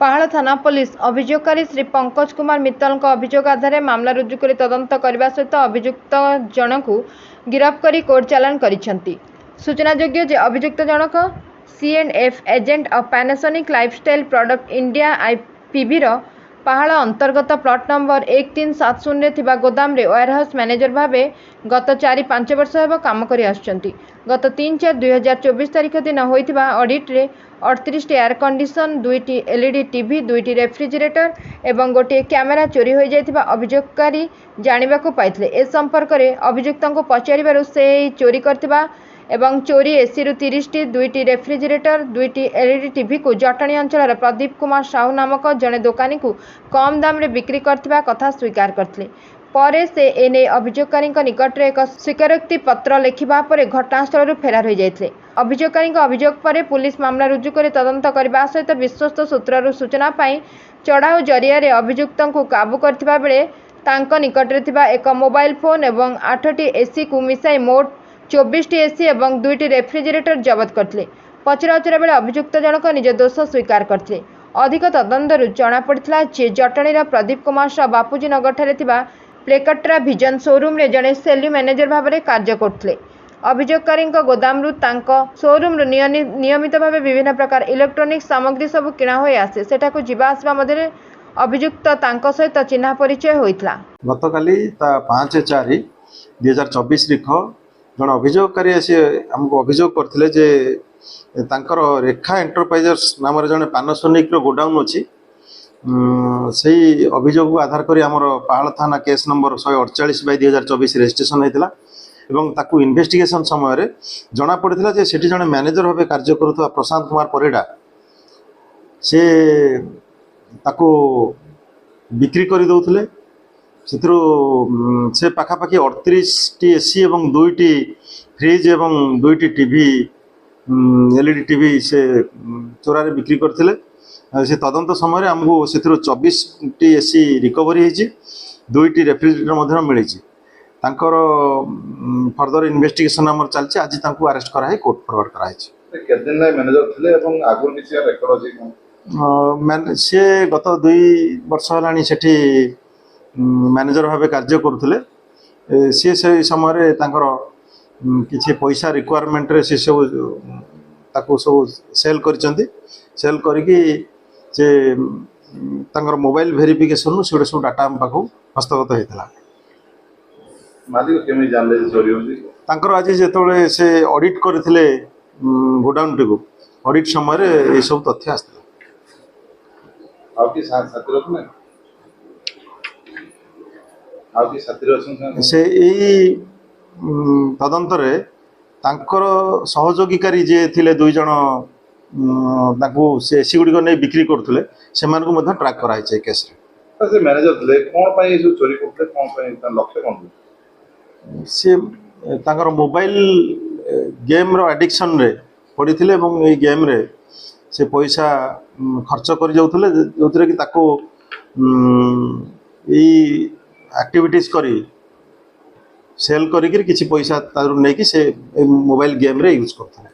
पाहाड़ थाना पुलिस अभियोगकारी श्री पंकज कुमार मित्तल अभियोग आधार मामला रुजु कर तदंत करने सहित अभियुक्त जनक गिरफ्त कर कोर्ट चालान करिसेंती। सूचनायोग्य जे अभियुक्त जनक C&F agent of Panasonic lifestyle product India IPV पहाड़ अंतर्गत प्लॉट नंबर 1370 थिबा गोदाम रे वेयरहाउस मैनेजर भावे गत 4-5 वर्ष हेब काम करि आछंती। गत 3/4/2024 तारिख दिन होइथिबा ऑडिट रे 38 एयर कंडीशन 2टी LED टीवी 2टी रेफ्रिजरेटर एवं गोटे कैमेरा चोरी हो जाइथिबा अभियोगकारी जानिबाकू पाइथिले। ए संपर्क रे अभियुक्तंको पचारिबारु से चोरी करथिबा एवं चोरी AC रु 30टी 2टी रेफ्रिजरेटर 2टी LED टीवी को जटणी अंचल प्रदीप कुमार साहू नामक जड़े दोकानी को कम दाम रे बिक्री करथिबा कथा स्वीकार करथिले। परे से एने अभियोगकारी निकट में एक स्वीकारोक्ति पत्र लिखा पर घटनास्थल फेरार हो जाते। अभियोगकारी अभियोग पर पुलिस मामला रुजु कर तदंत करने सहित विश्वस्त सूत्रु सूचना पाई चढ़ाऊ जरिया अभियुक्त को काबू करथिबा बेले तांको निकट में एक मोबाइल फोन और 8टी AC को मिसाई मोट 24टी AC और 2टी रेफ्रिजरेटर जबत करथिले। पचराउचरा बेले अभियुक्त जनक निज दोष स्वीकार करथिले। अधिक तदंतरू जमापड़ा जे जटणीर प्रदीप कुमार साह बापूजी नगर ठारे प्लेकट्रा विजन शोरूम रे जड़े सेल्यू मैनेजर भाव में कार्य करथिले। अभियोगकारी गोदाम शोरूम नियमित भाव विभिन्न प्रकार इलेक्ट्रोनिक सामग्री सब किणा हो आसे सेठाकू जीवा आसवा मध्य अभियुक्त सहित चिन्हा परिचय होइतला। गतकाली 5/4/2024 तारिख जन अभियोगकारी आसी आमको अभियोग करथिले जे तांकर रेखा एंटरप्राइजेस नाम जड़े पानासोनिक गोडाउन अच्छी से अभियोग को आधार करी आमर पहाड़ थाना केस नंबर 148/2024 रजिस्ट्रेशन होता ताकू इन्वेस्टिगेशन समय जना पड़ा जे सेठी जड़े मैनेजर भाव कार्य करुवा प्रशांत कुमार परिडा से ताकू बिक्री कर दौले से पाखापाखि 38टी AC और 2टी फ्रिज और 2टी टीवी LED टीवी से चोरारे बिक्री करथिले। से तदंत समय आमको से 24टी AC रिकवरी होती 2टी रेफ्रिजरेटर मिली फर्दर इन्वेस्टिगेशन आम चलती। आज अरेस्ट कराई कोर्ट फरवर्ड कराई। सी गत 2 वर्ष है सेठी मैनेजर भाव कार्य करुले। सी से समय किसी पैसा रिक्वायरमेंट रे से सब ताको सब सेल करिसेंती। सेल करके से तांकर मोबाइल वेरिफिकेशन से सब डाटा हम पाखु हस्तगत होता। मालिक केमी जानले चोरी होली तांकर आज जेतोले से ऑडिट करथिले गोडाउन टिको ऑडिट समय ये सब तथ्य आस्ता। आपकी साथी रखने आपकी साथी रखन से यही तदंत रे तांकर सहयोगीकारी जे थिले 2 जण ताकू से एसी गुडी को नै बिक्री करथले से मान को मध्य ट्रैक कराई छै केस रे। से मैनेजर थिले कोन पई जो चोरी करथले कोन पई त लक्ष्य कोन से तांकर मोबाइल गेम रो एडिक्शन रे पड़ीथिले एवं ए गेम रे से पैसा खर्च कर जाउथले जोतरे कि ताको ई एक्टिविटीज करी सेल करी किसी पैसा तारू नहीं कि से मोबाइल गेम रे यूज करथले।